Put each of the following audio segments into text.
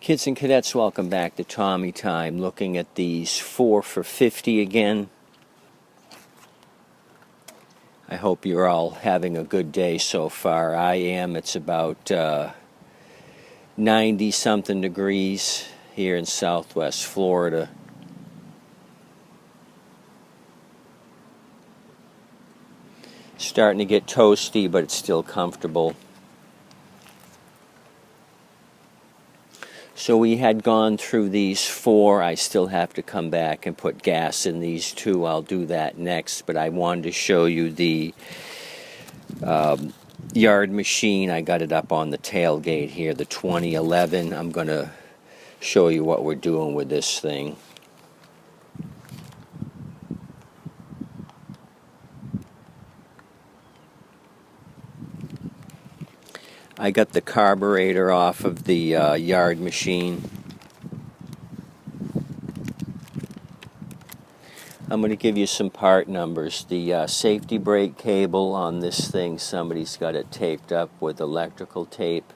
Kids and cadets, welcome back to Tommy Time. Looking at these 4 for $50 again. I hope you're all having a good day so far. I am. It's about 90 something degrees here in Southwest Florida. Starting to get toasty, but it's still comfortable. So we had gone through these 4. I still have to come back and put gas in these 2. I'll do that next. But I wanted to show you the yard machine. I got it up on the tailgate here, the 2011. I'm going to show you what we're doing with this thing. I got the carburetor off of the yard machine. I'm going to give you some part numbers. The safety brake cable on this thing, somebody's got it taped up with electrical tape.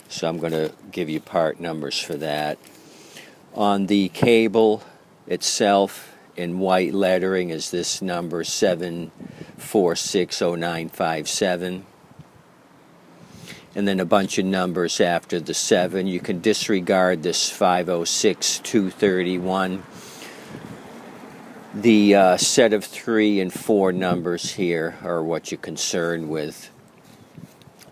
So I'm going to give you part numbers for that. On the cable itself, in white lettering, is this number 7460957. And then a bunch of numbers after the 7. You can disregard this 506231. The set of 3 and 4 numbers here are what you're concerned with.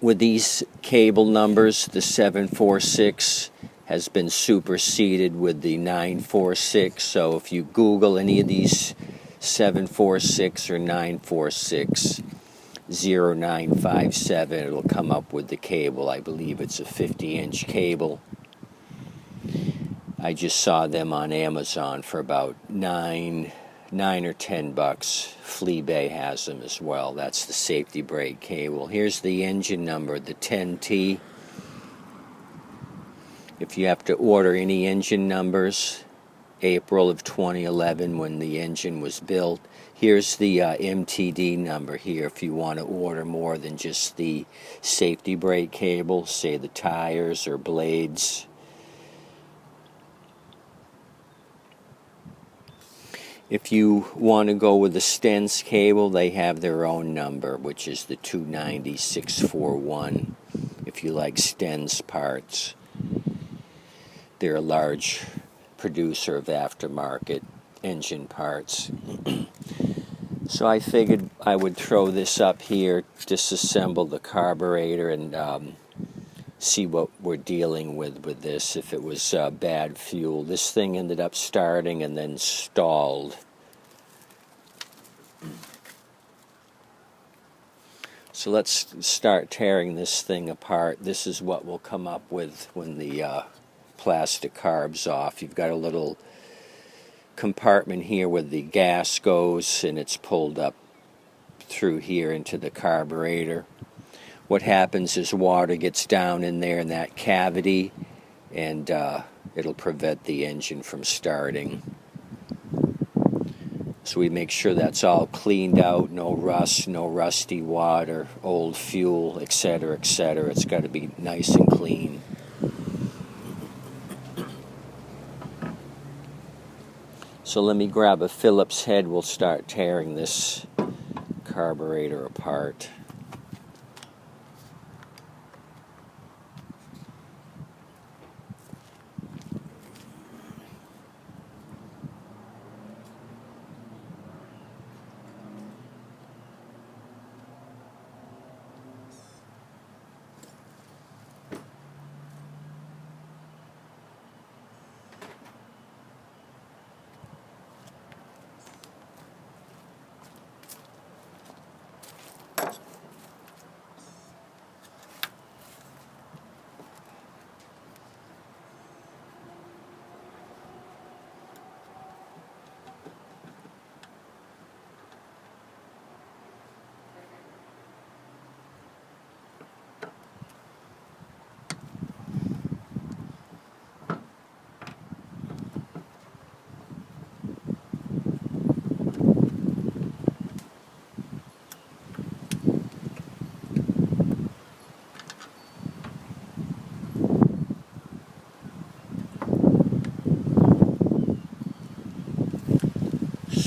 With these cable numbers, the 746 has been superseded with the 946. So if you Google any of these 746 or 946, 0957, it'll come up with the cable. I believe it's a 50-inch cable. I just saw them on Amazon for about $9 or $10. Flea Bay has them as well. That's the safety brake cable. Here's the engine number, the 10T. If you have to order any engine numbers, April of 2011 when the engine was built. Here's the MTD number here if you want to order more than just the safety brake cable, say the tires or blades. If you want to go with the Stens cable, they have their own number, which is the 290641. If you like Stens parts, they're a large producer of aftermarket engine parts. So I figured I would throw this up here, disassemble the carburetor, and see what we're dealing with this, if it was bad fuel. This thing ended up starting and then stalled. So let's start tearing this thing apart. This is what we'll come up with when the plastic carb's off. You've got a little compartment here where the gas goes, and it's pulled up through here into the carburetor. What happens is water gets down in there in that cavity, and it'll prevent the engine from starting. So we make sure that's all cleaned out, no rust, no rusty water, old fuel, etc., etc. It's got to be nice and clean. So let me grab a Phillips head. We'll start tearing this carburetor apart.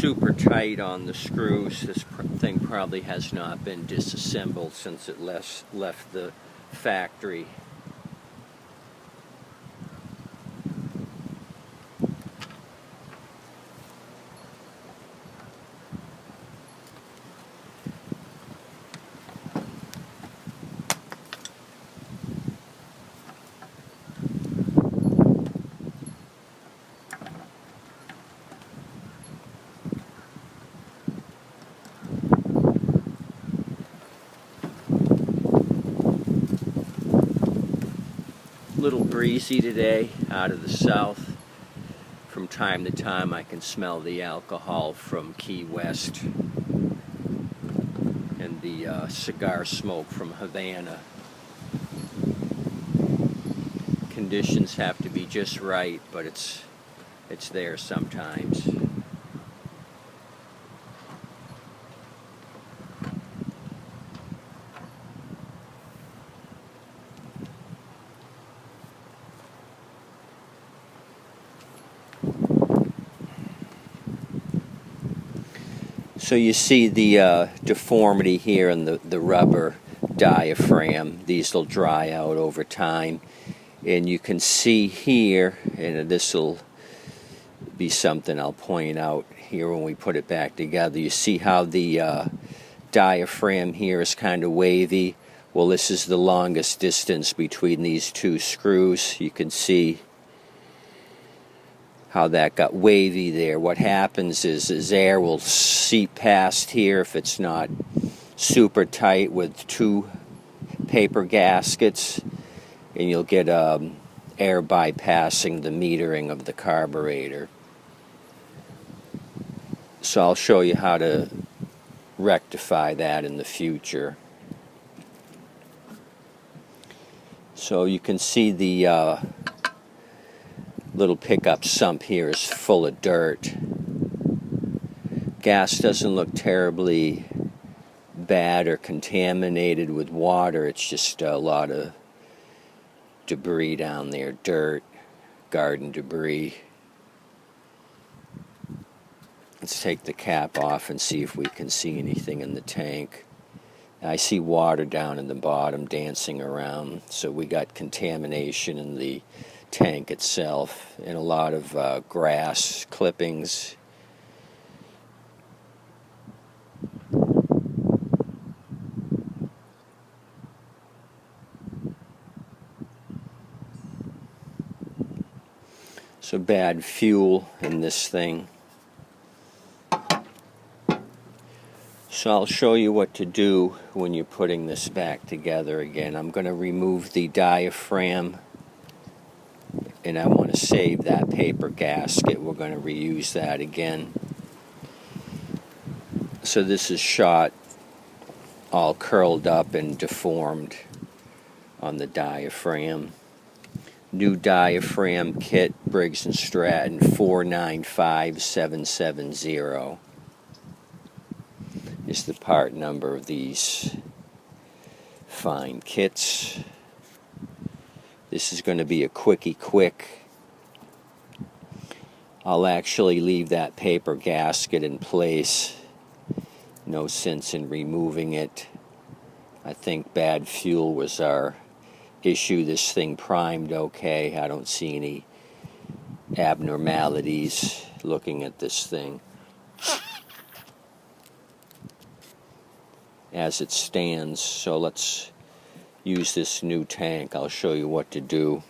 super tight on the screws. This thing probably has not been disassembled since it left the factory. Little breezy today out of the south. From time to time I can smell the alcohol from Key West and the cigar smoke from Havana. Conditions have to be just right, but it's there sometimes. So you see the deformity here in the rubber diaphragm. These will dry out over time. And you can see here, and this will be something I'll point out here when we put it back together. You see how the diaphragm here is kind of wavy. Well, this is the longest distance between these two screws. You can see how that got wavy there. What happens is air will seep past here if it's not super tight with two paper gaskets, and you'll get air bypassing the metering of the carburetor. So I'll show you how to rectify that in the future. So you can see the little pickup sump here is full of dirt. Gas doesn't look terribly bad or contaminated with water. It's just a lot of debris down there, dirt, garden debris. Let's take the cap off and see if we can see anything in the tank. I see water down in the bottom dancing around, so we got contamination in the tank itself and a lot of grass clippings. So bad fuel in this thing. So I'll show you what to do when you're putting this back together again. I'm going to remove the diaphragm, and I want to save that paper gasket. We're going to reuse that again. So this is shot all curled up and deformed on the diaphragm. New diaphragm kit, Briggs & Stratton 495770 is the part number of these fine kits. This is going to be a quickie quick. I'll actually leave that paper gasket in place. No sense in removing it. I think bad fuel was our issue. This thing primed okay. I don't see any abnormalities looking at this thing as it stands. So let's use this new tank. I'll show you what to do.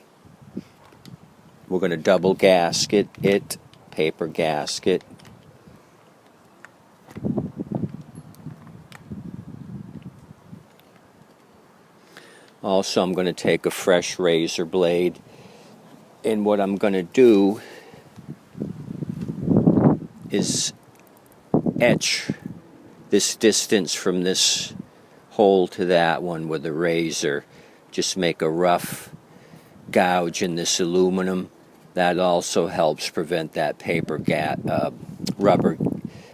We're going to double gasket it, paper gasket. Also, I'm going to take a fresh razor blade, and what I'm going to do is etch this distance from this hole to that one with a razor. Just make a rough gouge in this aluminum. That also helps prevent that paper rubber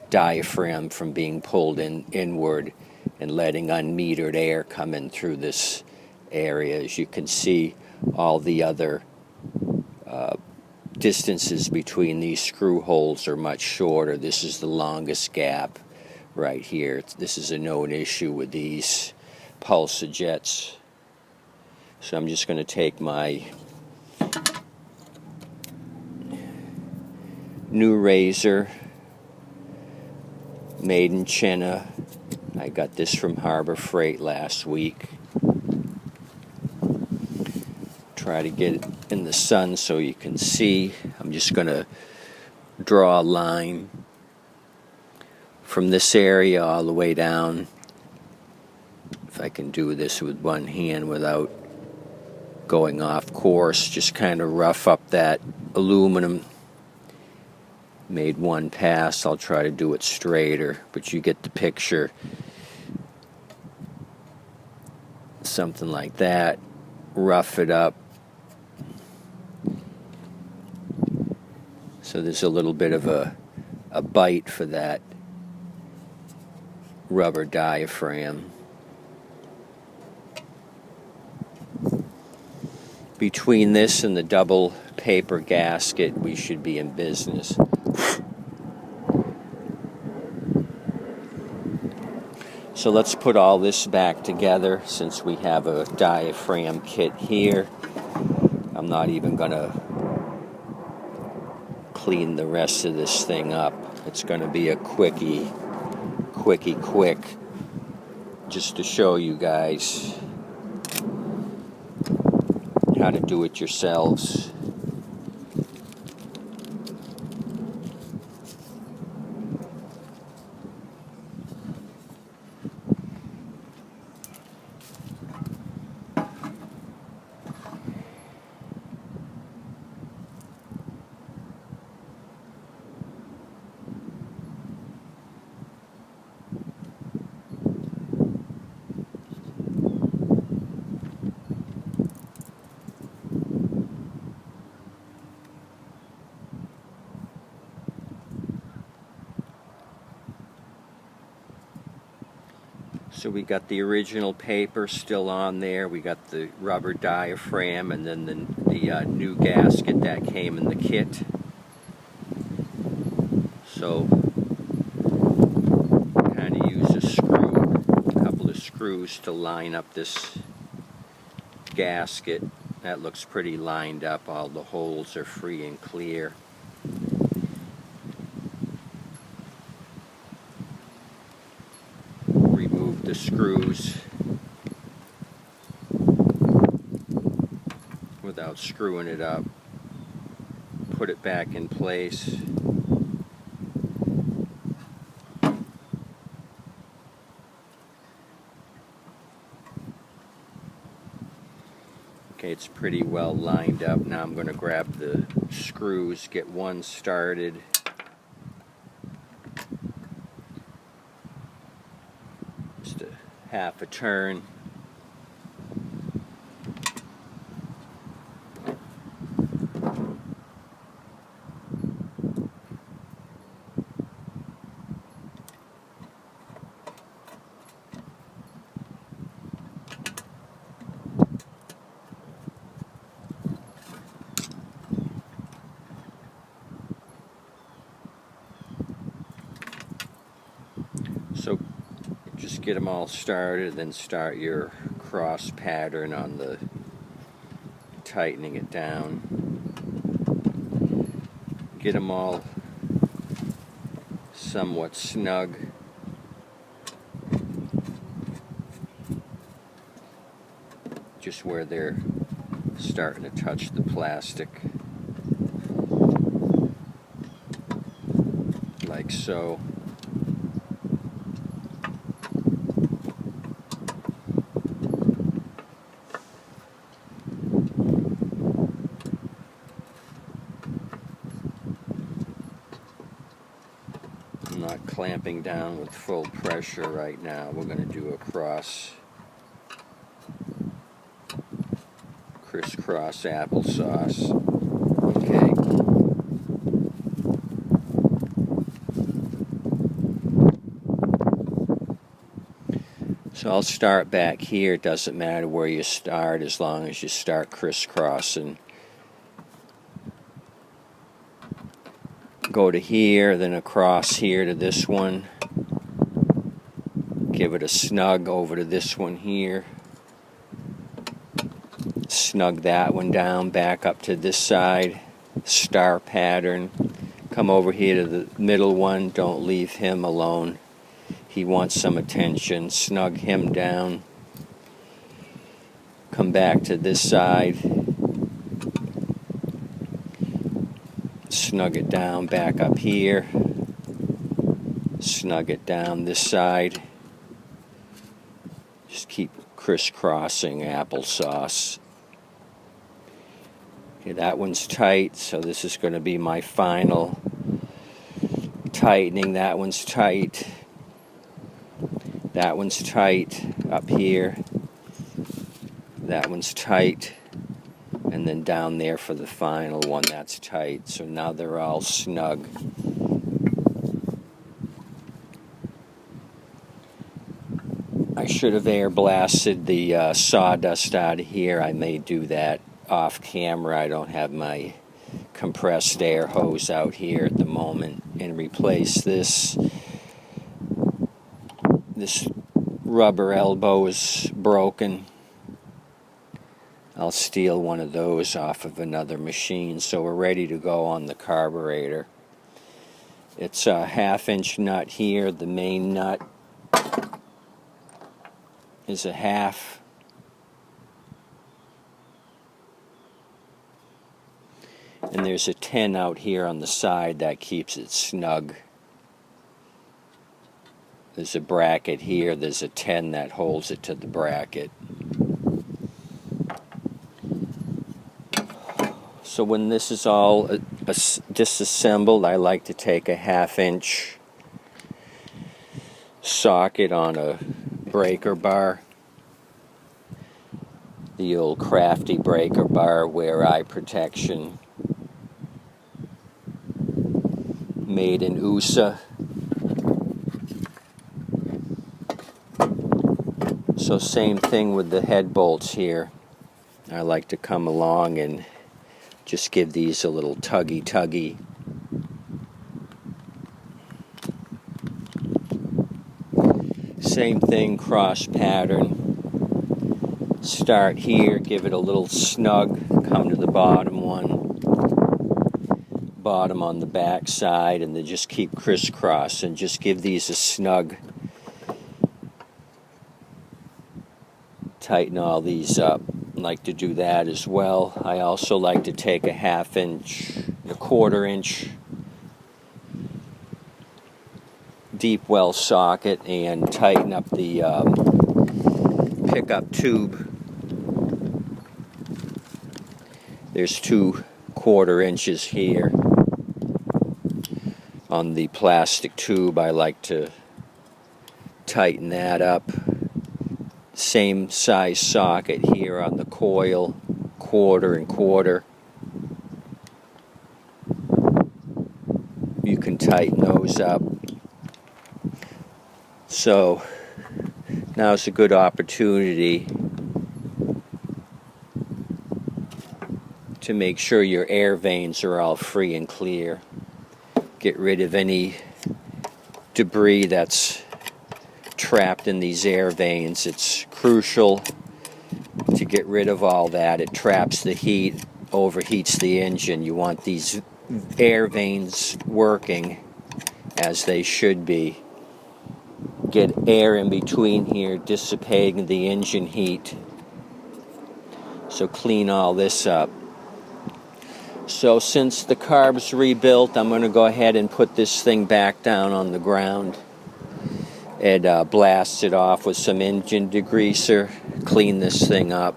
diaphragm from being pulled inward and letting unmetered air come in through this area. As you can see, all the other distances between these screw holes are much shorter. This is the longest gap right here. This is a known issue with these pulsar jets. So I'm just going to take my new razor, made in China. I got this from Harbor Freight last week. Try to get it in the sun so you can see. I'm just going to draw a line from this area all the way down. If I can do this with one hand without going off course, just kind of rough up that aluminum. Made one pass. I'll try to do it straighter, but you get the picture. Something like that. Rough it up. So there's a little bit of a bite for that rubber diaphragm. Between this and the double paper gasket, we should be in business. So let's put all this back together since we have a diaphragm kit here. I'm not even going to clean the rest of this thing up. It's going to be a quick, just to show you guys how to do it yourselves. So we got the original paper still on there. We got the rubber diaphragm, and then the new gasket that came in the kit. So kind of use a couple of screws to line up this gasket. That looks pretty lined up. All the holes are free and clear. Remove the screws without screwing it up. Put it back in place. Okay, it's pretty well lined up. Now I'm going to grab the screws, get one started. Just a half a turn. So just get them all started, then start your cross pattern on the tightening it down. Get them all somewhat snug. Just where they're starting to touch the plastic. Like so. I'm not clamping down with full pressure right now. We're going to do a crisscross applesauce. Okay. So I'll start back here. It doesn't matter where you start as long as you start crisscrossing. go to here, then across here to this one. Give it a snug over to this one here. Snug that one down, back up to this side. Star pattern. Come over here to the middle one. Don't leave him alone. He wants some attention. Snug him down. Come back to this side. Snug it down, back up here. Snug it down this side. Just keep crisscrossing applesauce. Okay, that one's tight, so this is going to be my final tightening. That one's tight. That one's tight up here. That one's tight. And then down there for the final one, that's tight. So now they're all snug. I should have air blasted the sawdust out of here. I may do that off camera. I don't have my compressed air hose out here at the moment. And replace this. This rubber elbow is broken. I'll steal one of those off of another machine. So we're ready to go on the carburetor. It's a 1/2-inch nut here. The main nut is a 1/2. And there's a 10 out here on the side that keeps it snug. There's a bracket here. There's a 10 that holds it to the bracket. So when this is all disassembled, I like to take a 1/2-inch socket on a breaker bar. The old crafty breaker bar wear eye protection. Made in USA. So same thing with the head bolts here. I like to come along and just give these a little tuggy. Same thing, cross pattern. Start here, give it a little snug, come to the bottom one. Bottom on the back side, and then just keep crisscross and just give these a snug. Tighten all these up. Like to do that as well. I also like to take a 1/2-inch, a 1/4-inch deep well socket and tighten up the pickup tube. There's 2 1/4 inches here on the plastic tube. I like to tighten that up. Same size socket here on the coil, 1/4 and 1/4. You can tighten those up. So now's a good opportunity to make sure your air veins are all free and clear. Get rid of any debris that's trapped in these air veins. It's crucial to get rid of all that. It traps the heat, overheats the engine. You want these air veins working as they should be. Get air in between here, dissipating the engine heat. So clean all this up. So since the carb's rebuilt, I'm going to go ahead and put this thing back down on the ground and blast it off with some engine degreaser. Clean this thing up.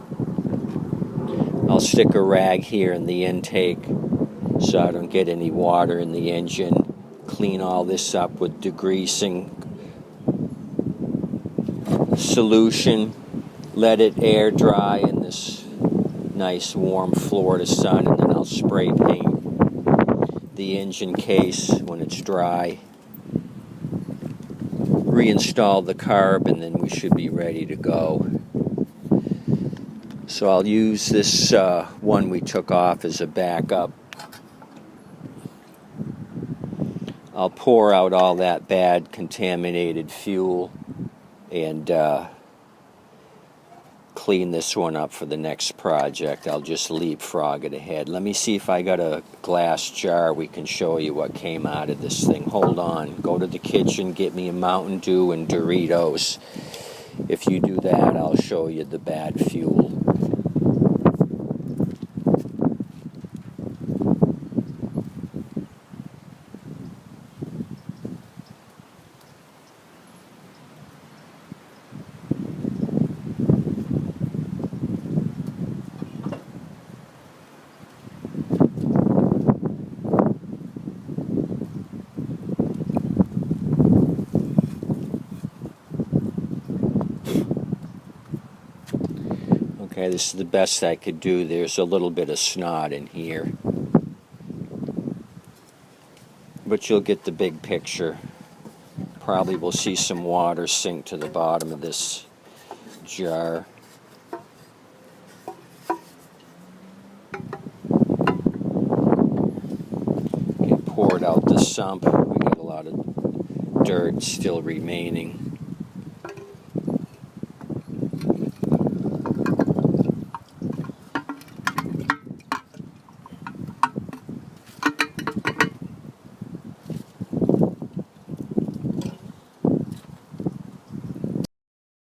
I'll stick a rag here in the intake so I don't get any water in the engine. Clean all this up with degreasing solution. Let it air dry in this nice warm Florida sun, and then I'll spray paint the engine case when it's dry. Reinstall the carb, and then we should be ready to go. So I'll use this one we took off as a backup. I'll pour out all that bad contaminated fuel and clean this one up for the next project. I'll just leapfrog it ahead. Let me see if I got a glass jar we can show you what came out of this thing. Hold on. Go to the kitchen, get me a Mountain Dew and Doritos. If you do that, I'll show you the bad fuel. Okay, this is the best I could do. There's a little bit of snot in here, but you'll get the big picture. Probably we'll see some water sink to the bottom of this jar. Okay, pour it out the sump. We got a lot of dirt still remaining.